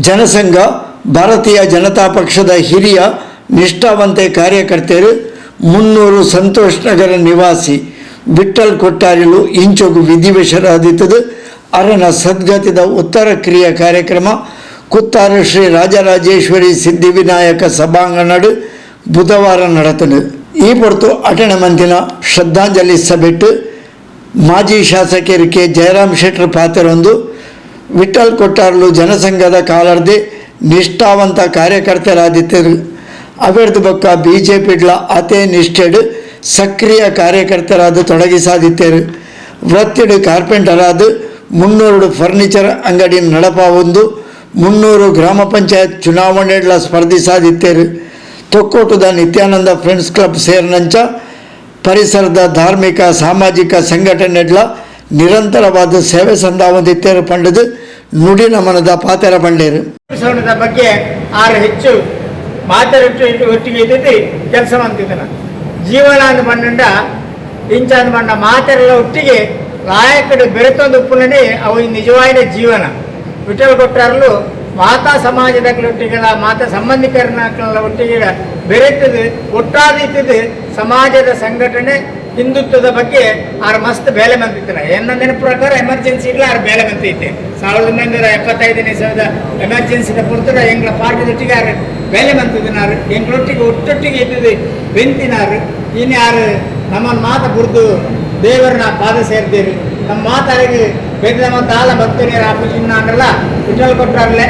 ಜನಸಂಘ ಭಾರತೀಯ ಜನತಾ ಪಕ್ಷದ ಹಿರಿಯ ನಿಷ್ಠಾವಂತ ಕಾರ್ಯಕರ್ತರು 300 ಸಂತೋಷ್ ನಗರ ನಿವಾಸಿ ವಿಠಲ್ ಕೊಟ್ಟಾರಿಲು ಇಂಚೊಗು ವಿಧಿವಶರಾದಿತ್ತದು ಅರನ ಸದ್ಗತಿದ ಉತ್ತರ ಕ್ರಿಯಾ ಕಾರ್ಯಕ್ರಮ ಕುತ್ತಾರ ಶ್ರೀ ರಾಜರಾಜೇಶ್ವರಿ ಸಿದ್ಧಿವಿನಾಯಕ ಸಭಾಂಗಣ ಬುಧವಾರ ನಡೆತದು. ಈ ಹೊರತು ಅಟಣ ಮಂದಿನ ಶ್ರದ್ಧಾಂಜಲಿ ಸಭೆಟ್ಟು ಮಾಜಿ ಶಾಸಕರು ಕೆ ಜಯರಾಮ್ ಶೆಟ್ಟರ್ ಪಾತ್ರರೊಂದು ವಿಠಲ್ ಕೊಟ್ಟಾರ್ಲು ಜನಸಂಘದ ಕಾಲರ್ದೆ ನಿಷ್ಠಾವಂತ ಕಾರ್ಯಕರ್ತರಾದಿದ್ದರು. ಅವೆರ್ದು ಬೊಕ್ಕ ಬಿಜೆಪಿಡ್ಲ ಅತೇ ನಿಷ್ಠೆಡ್ ಸಕ್ರಿಯ ಕಾರ್ಯಕರ್ತರಾದ ತೊಡಗಿಸಾದಿದ್ದರು. ವೃತ್ತಿಡ್ ಕಾರ್ಪೆಂಟರಾದ 300 ಫರ್ನಿಚರ್ ಅಂಗಡಿ ನಡಪಾವೊಂದು 300 ಗ್ರಾಮ ಪಂಚಾಯತ್ ಚುನಾವಣೆಗಳ ಸ್ಪರ್ಧಿಸಾದಿದ್ದರು. ತೊಕ್ಕೋಟದ ನಿತ್ಯಾನಂದ ಫ್ರೆಂಡ್ಸ್ ಕ್ಲಬ್ ಸೇರಿನಂಚ ಪರಿಸರದ ಧಾರ್ಮಿಕ ಸಾಮಾಜಿಕ ಸಂಘಟನೆಗಳ ನಿರಂತರವಾದ ಸೇವೆ ಸಂಧಾವಂದಿತ್ತೇರು ಪಂಡದು ನುಡಿ ನಮನದ ಪಾತೆರ ಪಂಡೇರು ಬಗ್ಗೆ ಆರು ಹೆಚ್ಚು ಮಾತಾಡಟ್ಟು ಒಟ್ಟಿಗೆ ಇದ್ದು ಕೆಲಸ ಮಾಡ್ತಿದ್ದಾನೆ. ಜೀವನ ಅಂದು ಪಂಡ ಇಂಚಾಂದು ಪಂಡ ಮಾತೆಲ್ಲ ಒಟ್ಟಿಗೆ ಲಾಯಕಡೆ ಬೆರೆತೊಂದು ಉಪ್ಪುನೇ ಅವು ನಿಜವಾದ ಜೀವನ. ವಿಠಲ್ ಕೊಟ್ಟಾರಲು ಮಾತಾ ಸಮಾಜದೊಟ್ಟಿಗೆ ಮಾತಾ ಸಂಬಂಧಿಕರನ್ನ ಒಟ್ಟಿಗೆ ಬೆರೆತದು ಒಟ್ಟಾದಿತ್ತದು ಸಮಾಜದ ಸಂಘಟನೆ ಹಿಂದುತ್ವದ ಬಗ್ಗೆ ಆರು ಮಸ್ತ್ ಬೇಲೆ ಬಂದಿದ್ದಾರೆ. ನನ್ನ ನೆನಪು ಪ್ರಕಾರ ಎಮರ್ಜೆನ್ಸಿ ಇಲ್ಲ ಆರು ಬೇಲೆ ಬಂತೈತೆ. 1975ನೇ ಇಸವಿದ ಎಮರ್ಜೆನ್ಸಿದ ಪುರ್ತದ ಎಂಗಳ ಪಾರ್ಟಿದೊಟ್ಟಿಗೆ ಆರು ಬೇಲೆ ಬಂತಿದ್ದಾರು. ಎಂಗಳೊಟ್ಟಿಗೆ ಒಟ್ಟೊಟ್ಟಿಗೆ ಇದ್ದದು ಬೆಂತಿನಾರು. ಇನ್ನು ಯಾರು ನಮ್ಮನ್ನು ಮಾತ ಬುರ್ದು ದೇವರನ್ನ ಪಾದ ಸೇರಿದ್ದೇವೆ. ನಮ್ಮ ಮಾತಾಡಿಗೆ ಬೇರೆ ನಮ್ಮ ತಾಲ ಭಕ್ತನಿಯರ ಆಪೋಸಿಷನ್ ಅಂದ್ರಲ್ಲ ವಿಠಲ್ ಕೊಟ್ಟಾರಲ್ಲೇ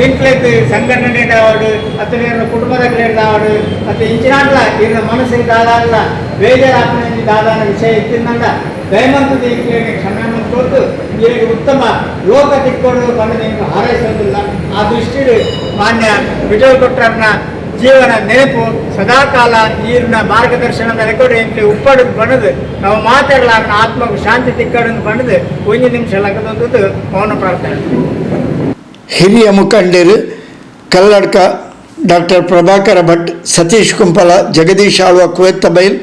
ಇಂಟ್ಲೈತ್ ಸಂಘಟನೆ ಆವಡು ಅಥವಾ ಕುಟುಂಬದ ಆವಡು ಮತ್ತು ಇಂಚಿನಾಡ್ಲ ಇರ ಮನಸ್ಸಿಗೆ ದಾದಾಗಲ ಬೇಜಾರಾಪಣೆ ದಾದಾನ ವಿಷಯ ಇತ್ತಿಂದ ದಯಮಂತದ ಇಂಕ್ಲೇನೆ ಕ್ಷಮೆ ಕೊಟ್ಟು ಈಗ ಉತ್ತಮ ಲೋಕ ತಿಕ್ಕೊಂಡು ಬಂದು ನಿಮಗೆ ಹಾರೈಸೋದಿಲ್ಲ. ಆ ದೃಷ್ಟಿಯಲ್ಲಿ ಮಾನ್ಯ ವಿಠಲ್ ಕೊಟ್ಟಾರನ ಜೀವನ ನೆನಪು ಸದಾಕಾಲ ನೀರಿನ ಮಾರ್ಗದರ್ಶನದ ರೆಕಾರ್ಡ್ ಉಪ್ಪಡು ಬಣ್ಣದು ನಾವು ಮಾತಾಡಲಾರ ಆತ್ಮకు ಶಾಂತಿ ತಿಕ್ಕಡನ್ನು ಬಣ್ಣದು 1 ನಿಮಿಷ ಲಗದೊಂದು ಮೌನ ಪ್ರಾರ್ಥನೆ. ಹಿರಿಯ ಮುಖಂಡರು ಕಲ್ಲಡ್ಕ ಡಾಕ್ಟರ್ ಪ್ರಭಾಕರ ಭಟ್, ಸತೀಶ್ ಕುಂಪಲ, ಜಗದೀಶ್ ಆಳ್ವ ಕುವೆತ್ತಬೈಲ್,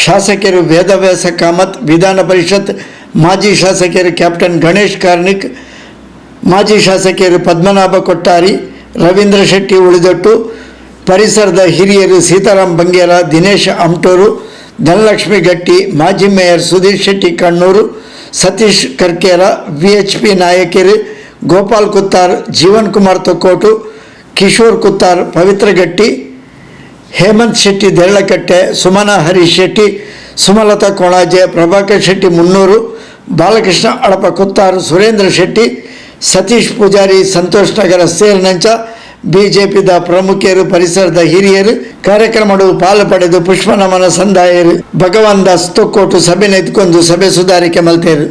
ಶಾಸಕರು ವೇದವ್ಯಾಸ ಕಾಮತ್, ವಿಧಾನ ಪರಿಷತ್ ಮಾಜಿ ಶಾಸಕರು ಕ್ಯಾಪ್ಟನ್ ಗಣೇಶ್ ಕಾರ್ನಿಕ್, ಮಾಜಿ ಶಾಸಕರು ಪದ್ಮನಾಭ ಕೊಟ್ಟಾರಿ, ರವೀಂದ್ರ ಶೆಟ್ಟಿ ಉಳಿದೊಟ್ಟು, ಪರಿಸರದ ಹಿರಿಯರು ಸೀತಾರಾಮ್ ಬಂಗೇರ, ದಿನೇಶ್ ಅಮಟೂರು, ಧನಲಕ್ಷ್ಮಿ ಗಟ್ಟಿ, ಮಾಜಿ ಮೇಯರ್ ಸುಧೀರ್ ಶೆಟ್ಟಿ ಕಣ್ಣೂರು, ಸತೀಶ್ ಕರ್ಕೇರ, VHP ನಾಯಕರು ಗೋಪಾಲ್ ಕುತ್ತಾರ್, ಜೀವನ್ ಕುಮಾರ್ ತೊಕ್ಕೋಟು, ಕಿಶೋರ್ ಕುತ್ತಾರ್, ಪವಿತ್ರ ಗಟ್ಟಿ, ಹೇಮಂತ್ ಶೆಟ್ಟಿ ದೇರಳಕಟ್ಟೆ, ಸುಮನಾ ಹರೀಶ್ ಶೆಟ್ಟಿ, ಸುಮಲತಾ ಕೊಣಾಜೆ, ಪ್ರಭಾಕರ್ ಶೆಟ್ಟಿ ಮುನ್ನೂರು, ಬಾಲಕೃಷ್ಣ ಅಳಪ ಕುತ್ತಾರ್, ಸುರೇಂದ್ರ ಶೆಟ್ಟಿ, ಸತೀಶ್ ಪೂಜಾರಿ, ಸಂತೋಷ್ ನಗರ ಸೇರಿನಂಚ ಬಿಜೆಪಿದ ಪ್ರಮುಖರು ಪರಿಸರದ ಹಿರಿಯರು ಕಾರ್ಯಕ್ರಮಗಳು ಪಾಲು ಪಡೆದು ಪುಷ್ಪ ನಮನ ಸಂದಾಯರು ಭಗವಾನ್ ದಾಸ್ ತೊಕ್ಕೋಟು ಸಭೆ ನೆತ್ಕೊಂಡು ಸಭೆ ಸುಧಾರಿಕೆ ಮಲ್ತೇರು.